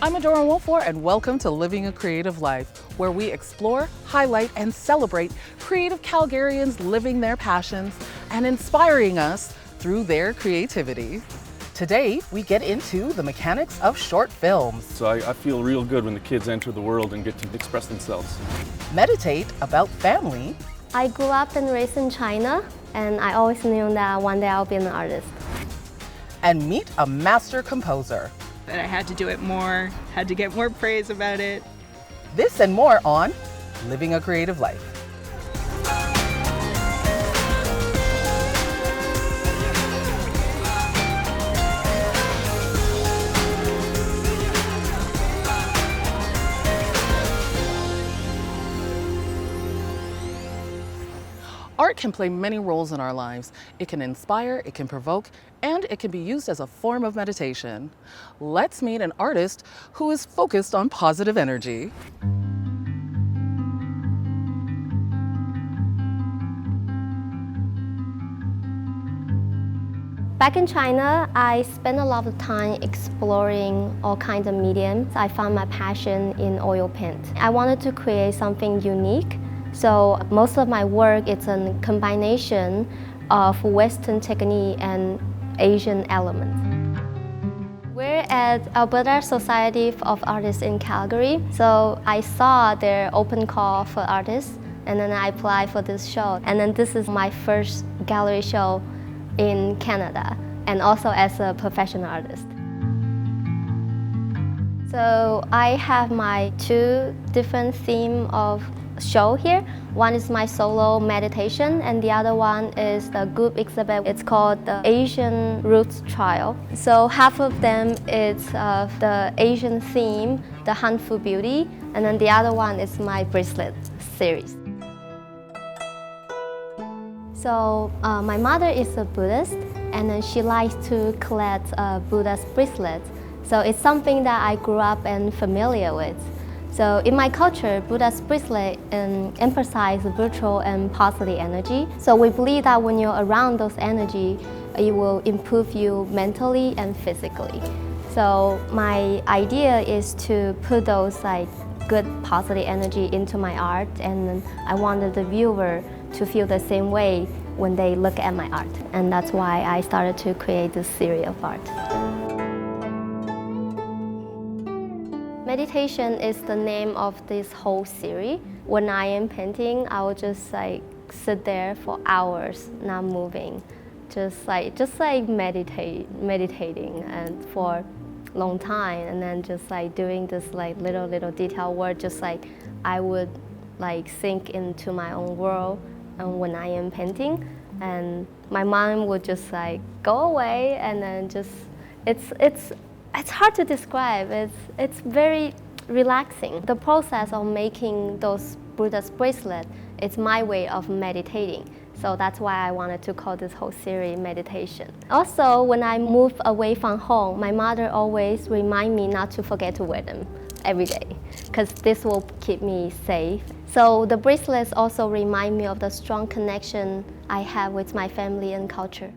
I'm Adora Wolfor, and welcome to Living a Creative Life, where we explore, highlight, and celebrate creative Calgarians living their passions and inspiring us through their creativity. Today, we get into the mechanics of short films. So I feel real good when the kids enter the world and get to express themselves. Meditate about family. I grew up and raised in China, and I always knew that one day I'll be an artist. And meet a master composer. That I had to do it more, had to get more praise about it. This and more on Living a Creative Life. Art can play many roles in our lives. It can inspire, it can provoke, and it can be used as a form of meditation. Let's meet an artist who is focused on positive energy. Back in China, I spent a lot of time exploring all kinds of mediums. I found my passion in oil paint. I wanted to create something unique. So most of my work is a combination of Western technique and Asian elements. We're at Alberta Society of Artists in Calgary. So I saw their open call for artists, and then I applied for this show. And then this is my first gallery show in Canada, and also as a professional artist. So I have my two different themes of show here. One is my solo meditation, and the other one is the group exhibit. It's called the Asian Roots Trial. So half of them is the Asian theme, the Handful Beauty, and then the other one is my bracelet series. So my mother is a Buddhist, and then she likes to collect Buddha's bracelets. So it's something that I grew up and familiar with. So in my culture, Buddha's bracelet emphasize virtual and positive energy. So we believe that when you're around those energy, it will improve you mentally and physically. So my idea is to put those good positive energy into my art, and I wanted the viewer to feel the same way when they look at my art. And that's why I started to create this series of art. Meditation is the name of this whole series. When I am painting, I will just sit there for hours, not moving, just meditating and for a long time, and then just doing this little detail work, just I would sink into my own world. And when I am painting, and my mind would just go away, and then just it's hard to describe. It's very relaxing. The process of making those Buddha's bracelet, it's my way of meditating. So that's why I wanted to call this whole series meditation. Also, when I move away from home, my mother always remind me not to forget to wear them every day, because this will keep me safe. So the bracelets also remind me of the strong connection I have with my family and culture.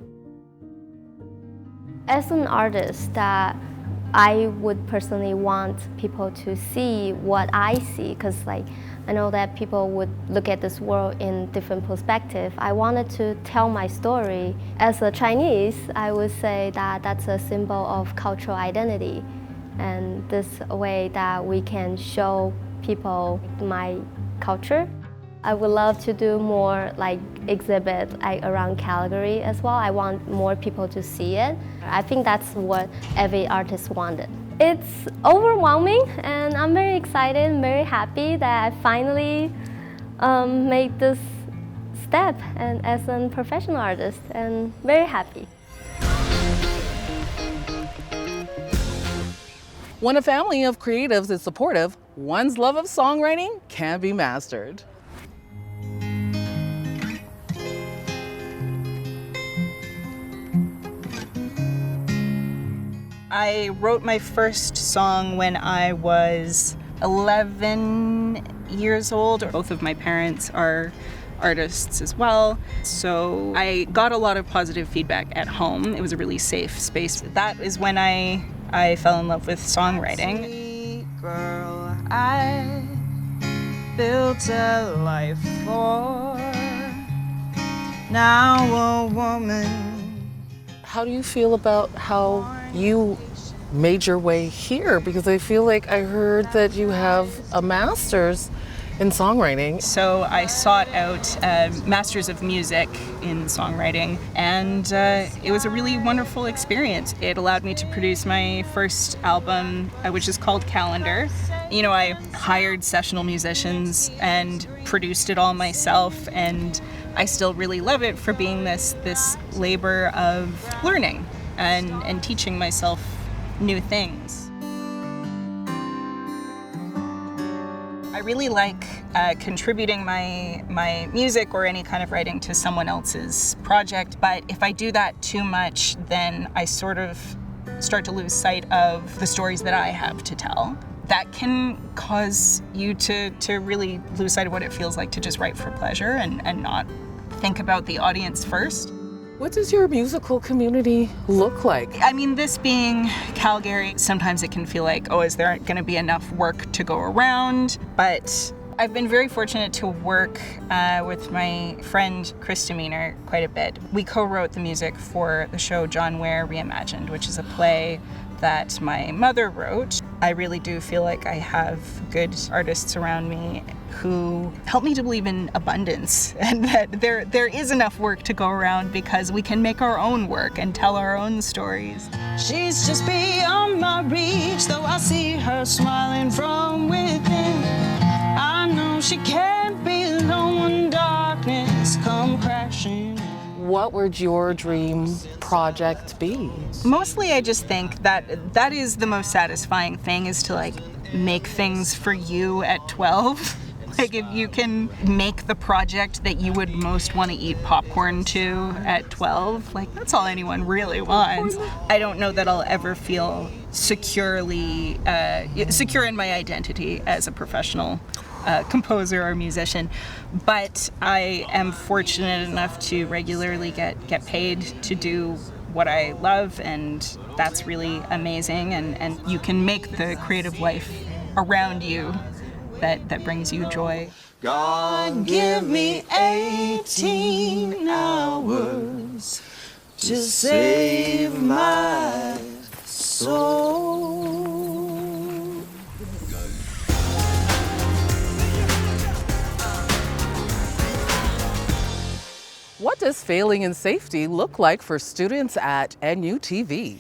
As an artist, that I would personally want people to see what I see, because I know that people would look at this world in different perspective. I wanted to tell my story. As a Chinese, I would say that that's a symbol of cultural identity, and this way that we can show people my culture. I would love to do more exhibit around Calgary as well. I want more people to see it. I think that's what every artist wanted. It's overwhelming, and I'm very excited and very happy that I finally made this step and as a professional artist, and very happy. When a family of creatives is supportive, one's love of songwriting can be mastered. I wrote my first song when I was 11 years old. Both of my parents are artists as well. So I got a lot of positive feedback at home. It was a really safe space. That is when I fell in love with songwriting. girl I built a life for, now a woman. How do you feel about how you made your way here? Because I feel like I heard that you have a master's in songwriting. So I sought out a Masters of Music in songwriting, and it was a really wonderful experience. It allowed me to produce my first album, which is called Calendar. You know, I hired sessional musicians and produced it all myself, and I still really love it for being this labor of learning and teaching myself new things. I really like contributing my music or any kind of writing to someone else's project, but if I do that too much, then I sort of start to lose sight of the stories that I have to tell. That can cause you to really lose sight of what it feels like to just write for pleasure and not think about the audience first. What does your musical community look like? I mean, this being Calgary, sometimes it can feel like, oh, is there going to be enough work to go around? But I've been very fortunate to work with my friend Chris Demeanor quite a bit. We co-wrote the music for the show John Ware Reimagined, which is a play that my mother wrote. I really do feel like I have good artists around me who help me to believe in abundance and that there is enough work to go around because we can make our own work and tell our own stories. She's just beyond my reach, though I see her smiling from within. I know she can't be alone when darkness come crashing. What would your dream project be? Mostly I just think that is the most satisfying thing, is to like make things for you at 12. Like if you can make the project that you would most want to eat popcorn to at 12, like that's all anyone really wants. I don't know that I'll ever feel secure in my identity as a professional composer or musician, but I am fortunate enough to regularly get paid to do what I love, and that's really amazing, and you can make the creative life around you that brings you joy. God, give me 18 hours to save my soul. What does failing in safety look like for students at NUTV?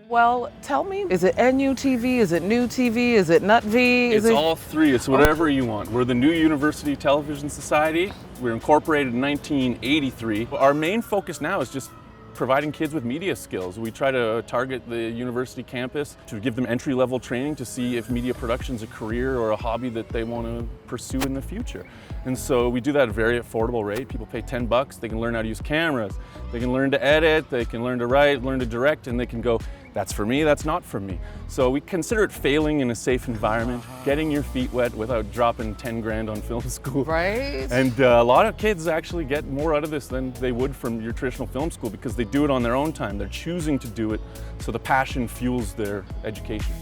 Well, tell me, is it NUTV, is it New TV, is it NUTV? It's all three. It's whatever you want. We're the New University Television Society. We were incorporated in 1983. Our main focus now is just providing kids with media skills. We try to target the university campus to give them entry-level training to see if media production is a career or a hobby that they want to pursue in the future. And so we do that at a very affordable rate. People pay $10, they can learn how to use cameras, they can learn to edit, they can learn to write, learn to direct, and they can go, that's for me, that's not for me. So we consider it failing in a safe environment, getting your feet wet without dropping 10 grand on film school. Right. And a lot of kids actually get more out of this than they would from your traditional film school because they do it on their own time. They're choosing to do it, so the passion fuels their education.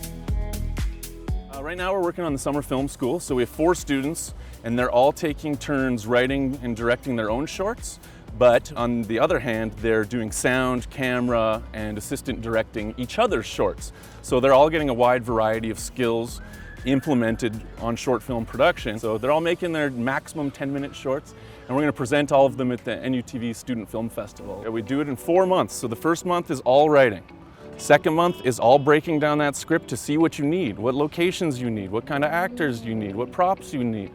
Right now we're working on the summer film school, so we have 4 students and they're all taking turns writing and directing their own shorts. But on the other hand, they're doing sound, camera, and assistant directing each other's shorts. So they're all getting a wide variety of skills implemented on short film production. So they're all making their maximum 10-minute shorts, and we're going to present all of them at the NUTV Student Film Festival. We do it in 4 months. So the first month is all writing. Second month is all breaking down that script to see what you need, what locations you need, what kind of actors you need, what props you need.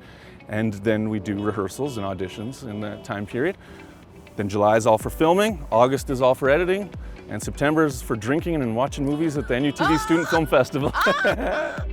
And then we do rehearsals and auditions in that time period. Then July is all for filming, August is all for editing, and September is for drinking and watching movies at the NUTV Student Film Festival. I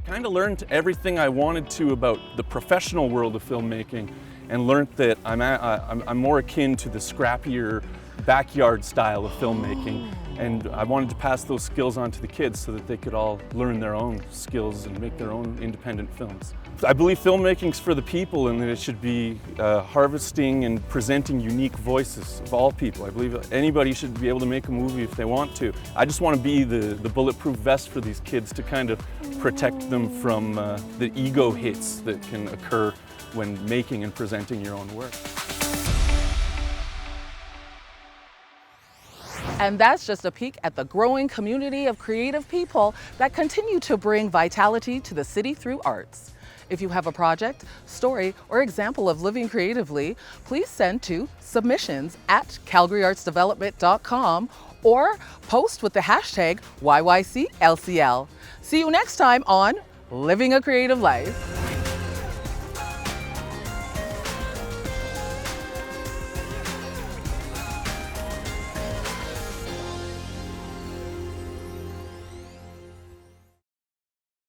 kind of learned everything I wanted to about the professional world of filmmaking and learned that I'm more akin to the scrappier backyard style of filmmaking And I wanted to pass those skills on to the kids so that they could all learn their own skills and make their own independent films. I believe filmmaking's for the people, and that it should be harvesting and presenting unique voices of all people. I believe anybody should be able to make a movie if they want to. I just want to be the bulletproof vest for these kids to kind of protect them from the ego hits that can occur when making and presenting your own work. And that's just a peek at the growing community of creative people that continue to bring vitality to the city through arts. If you have a project, story, or example of living creatively, please send to submissions@calgaryartsdevelopment.com or post with the hashtag YYCLCL. See you next time on Living a Creative Life.